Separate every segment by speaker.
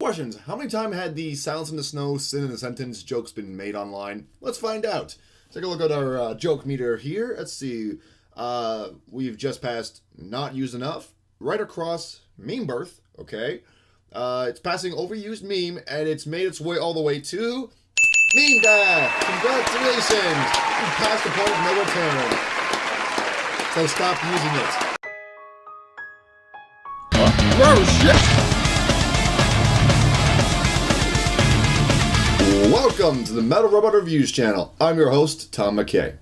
Speaker 1: Questions. How many times had the Silence in the Snow, Sin in the Sentence jokes been made online? Let's find out. Take a look at our joke meter here. Let's see. We've just passed Not Used Enough, right across Meme Birth, okay? It's passing Overused Meme, and it's made its way all the way to Meme Death. Congratulations! You've passed the point of no return. So stop using it. Oh, shit! Welcome to the Metal Robot Reviews channel. I'm your host, Tom McKay.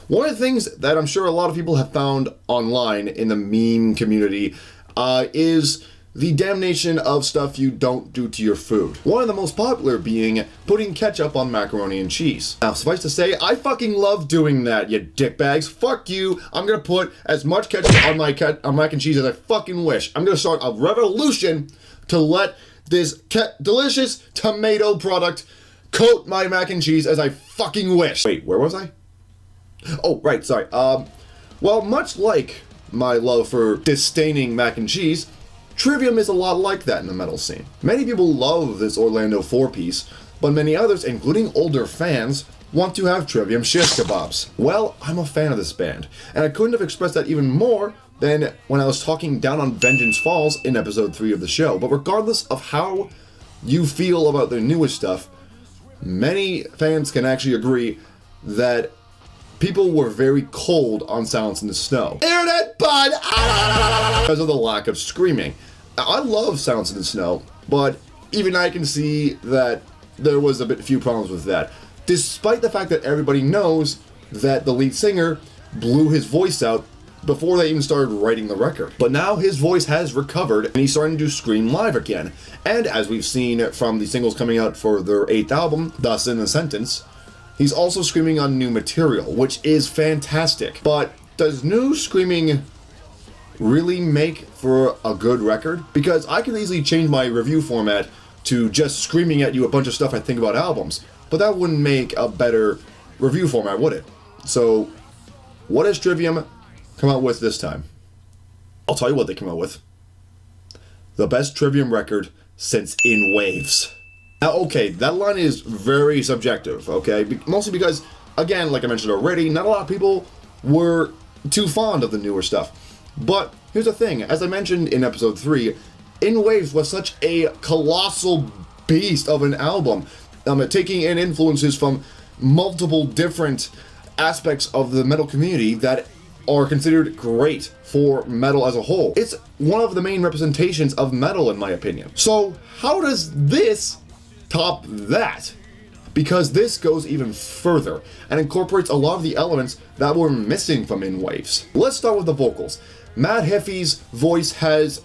Speaker 1: One of the things that I'm sure a lot of people have found online in the meme community is the damnation of stuff you don't do to your food. One of the most popular being putting ketchup on macaroni and cheese. Now, suffice to say, I fucking love doing that, you dickbags. Fuck you. I'm gonna put as much ketchup on my mac and cheese as I fucking wish. I'm gonna start a revolution to let this delicious tomato product coat my mac and cheese as I fucking wish. Wait, where was I? Oh, right, sorry. Well, much like my love for disdaining mac and cheese, Trivium is a lot like that in the metal scene. Many people love this Orlando 4-piece, but many others, including older fans, want to have Trivium shish kebabs. Well, I'm a fan of this band, and I couldn't have expressed that even more than when I was talking down on Vengeance Falls in episode 3 of the show. But regardless of how you feel about their newest stuff, many fans can actually agree that people were very cold on Silence in the Snow. Internet bud! Because of the lack of screaming. I love Silence in the Snow, but even I can see that there was a few problems with that. Despite the fact that everybody knows that the lead singer blew his voice out before they even started writing the record. But now his voice has recovered and he's starting to scream live again. And as we've seen from the singles coming out for their 8th album, Thus in the Sentence, he's also screaming on new material, which is fantastic. But does new screaming really make for a good record? Because I could easily change my review format to just screaming at you a bunch of stuff I think about albums, but that wouldn't make a better review format, would it? So, what does Trivium come out with this time? I'll tell you what they come out with. The best Trivium record since In Waves. Now, okay, that line is very subjective, okay? Mostly because, again, like I mentioned already, not a lot of people were too fond of the newer stuff. But here's the thing, as I mentioned in episode 3, In Waves was such a colossal beast of an album, taking in influences from multiple different aspects of the metal community that are considered great for metal as a whole. It's one of the main representations of metal, in my opinion. So how does this top that? Because this goes even further and incorporates a lot of the elements that were missing from In Waves. Let's start with the vocals. Matt Heffy's voice has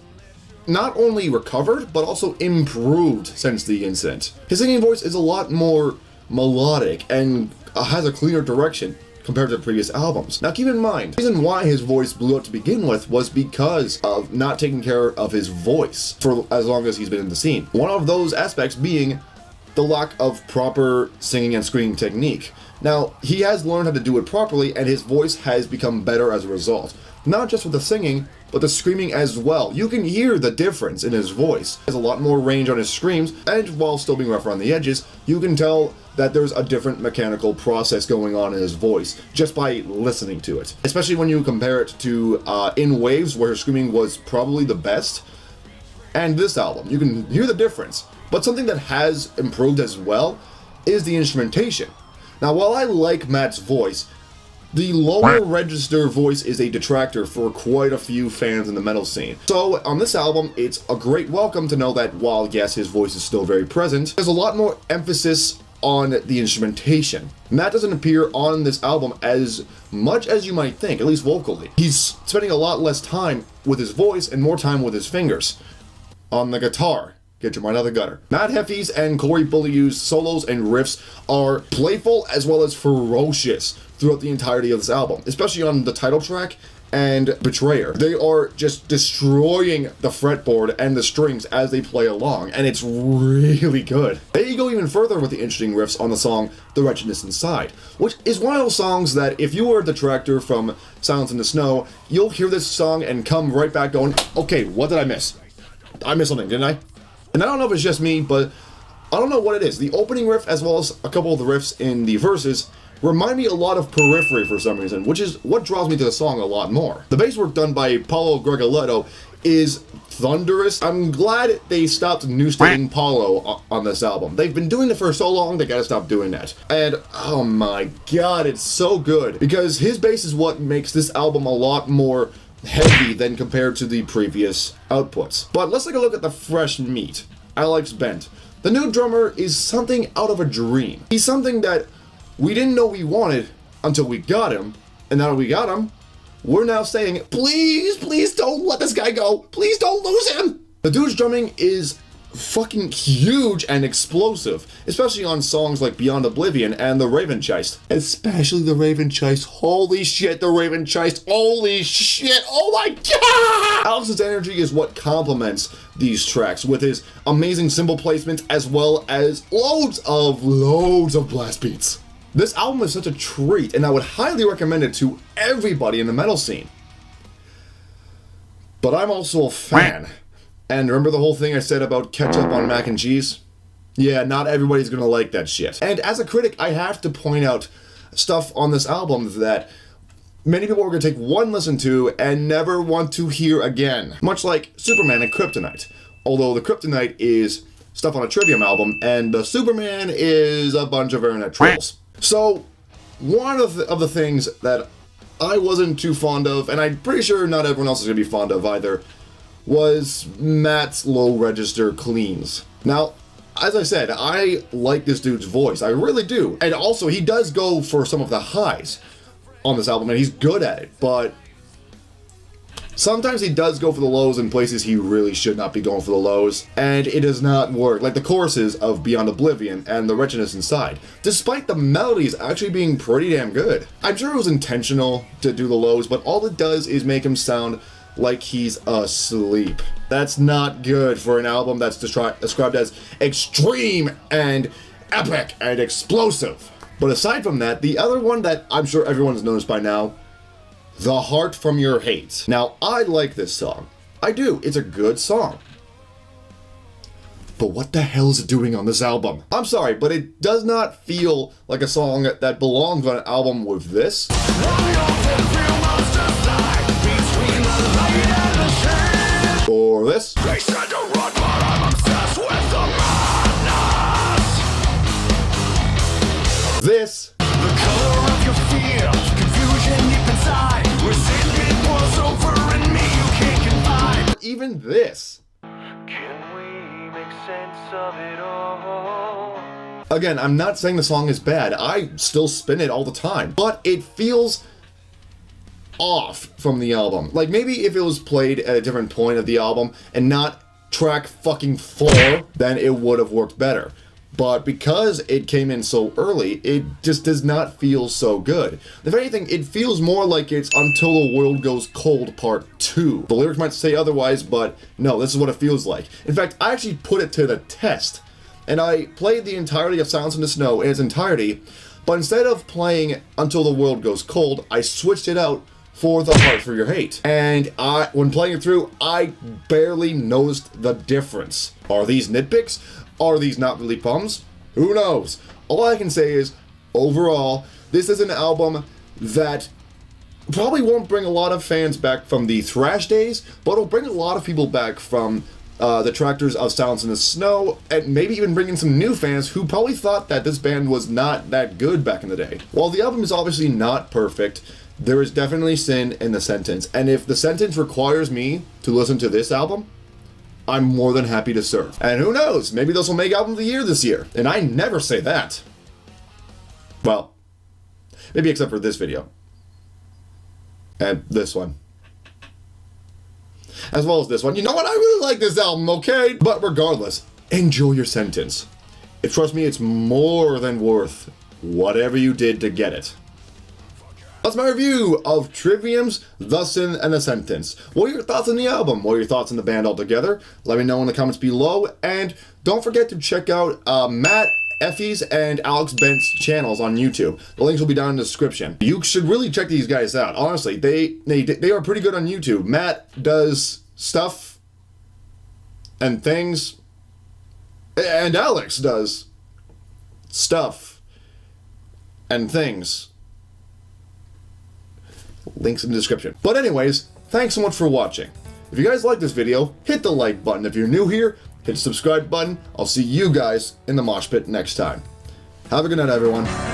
Speaker 1: not only recovered, but also improved since the incident. His singing voice is a lot more melodic and has a cleaner direction compared to the previous albums. Now keep in mind, the reason why his voice blew up to begin with was because of not taking care of his voice for as long as he's been in the scene. One of those aspects being the lack of proper singing and screaming technique. Now, he has learned how to do it properly, and his voice has become better as a result. Not just with the singing, but the screaming as well. You can hear the difference in his voice. He has a lot more range on his screams, and while still being rough around the edges, you can tell that there's a different mechanical process going on in his voice just by listening to it. Especially when you compare it to In Waves, where his screaming was probably the best, and this album. You can hear the difference. But something that has improved as well is the instrumentation. Now, while I like Matt's voice, the lower register voice is a detractor for quite a few fans in the metal scene. So, on this album, it's a great welcome to know that while, yes, his voice is still very present, there's a lot more emphasis on the instrumentation. Matt doesn't appear on this album as much as you might think, at least vocally. He's spending a lot less time with his voice and more time with his fingers. On the guitar, get your mind out of the gutter. Matt Heffy's and Corey Beaulieu's solos and riffs are playful as well as ferocious throughout the entirety of this album, especially on the title track and Betrayer. They are just destroying the fretboard and the strings as they play along, and it's really good. They go even further with the interesting riffs on the song The Wretchedness Inside, which is one of those songs that if you were a detractor from Silence in the Snow, you'll hear this song and come right back going, okay, what did I miss? I missed something, didn't I? And I don't know if it's just me, but I don't know what it is. The opening riff, as well as a couple of the riffs in the verses, remind me a lot of Periphery for some reason, which is what draws me to the song a lot more. The bass work done by Paulo Gregoletto is thunderous. I'm glad they stopped new stating Paulo on this album. They've been doing it for so long, they gotta stop doing that. And oh my god, it's so good, because his bass is what makes this album a lot more heavy than compared to the previous outputs. But let's take a look at the fresh meat. Alex Bent. The new drummer is something out of a dream. He's something that we didn't know we wanted until we got him, and now that we got him, we're now saying, please, please don't let this guy go. Please don't lose him. The dude's drumming is fucking huge and explosive, especially on songs like Beyond Oblivion and The Raven Chist. Especially The Raven Chist. Holy shit, The Raven Chist. Holy shit. Oh my god! Alex's energy is what complements these tracks with his amazing cymbal placement, as well as loads of blast beats. This album is such a treat, and I would highly recommend it to everybody in the metal scene. But I'm also a fan. And remember the whole thing I said about ketchup on mac and cheese? Yeah, not everybody's gonna like that shit. And as a critic, I have to point out stuff on this album that many people are gonna take one listen to and never want to hear again. Much like Superman and Kryptonite. Although the Kryptonite is stuff on a Trivium album, and the Superman is a bunch of internet trolls. So, one of the things that I wasn't too fond of, and I'm pretty sure not everyone else is going to be fond of either, was Matt's low register cleans. Now, as I said, I like this dude's voice. I really do. And also, he does go for some of the highs on this album, and he's good at it, but sometimes he does go for the lows in places he really should not be going for the lows, and it does not work, like the choruses of Beyond Oblivion and The Wretchedness Inside, despite the melodies actually being pretty damn good. I'm sure it was intentional to do the lows, but all it does is make him sound like he's asleep. That's not good for an album that's described as extreme and epic and explosive. But aside from that, the other one that I'm sure everyone's noticed by now, The Heart From Your Hate. Now, I like this song. I do. It's a good song. But what the hell is it doing on this album? I'm sorry, but it does not feel like a song that belongs on an album with this. Or this. They said to run, but I'm obsessed with the madness. This. The color of your fear, confusion deep inside. Resentment pours over in me, you can't confide. Even this. Can we make sense of it all? Again, I'm not saying the song is bad. I still spin it all the time. But it feels off from the album. Like, maybe if it was played at a different point of the album and not track fucking 4, then it would have worked better. But because it came in so early, it just does not feel so good. If anything, it feels more like it's Until the World Goes Cold Part 2. The lyrics might say otherwise, but no, this is what it feels like. In fact, I actually put it to the test, and I played the entirety of Silence in the Snow in its entirety, but instead of playing Until the World Goes Cold, I switched it out for The Heart For Your Hate. And when playing it through, I barely noticed the difference. Are these nitpicks? Are these not really bums? Who knows? All I can say is, overall, this is an album that probably won't bring a lot of fans back from the thrash days, but it'll bring a lot of people back from the detractors of Silence in the Snow, and maybe even bring in some new fans who probably thought that this band was not that good back in the day. While the album is obviously not perfect, there is definitely sin in the sentence, and if the sentence requires me to listen to this album, I'm more than happy to serve. And who knows, maybe this will make Album of the Year this year, and I never say that. Well, maybe except for this video. And this one. As well as this one. You know what, I really like this album, okay? But regardless, enjoy your sentence. Trust me, it's more than worth whatever you did to get it. That's my review of Trivium's The Sin and the Sentence. What are your thoughts on the album? What are your thoughts on the band altogether? Let me know in the comments below. And don't forget to check out Matt, Effie's, and Alex Bent's channels on YouTube. The links will be down in the description. You should really check these guys out. Honestly, they are pretty good on YouTube. Matt does stuff and things And Alex does stuff and things. Links in the description. But anyways, thanks so much for watching. If you guys like this video, hit the like button. If you're new here, hit the subscribe button. I'll see you guys in the mosh pit next time. Have a good night, everyone.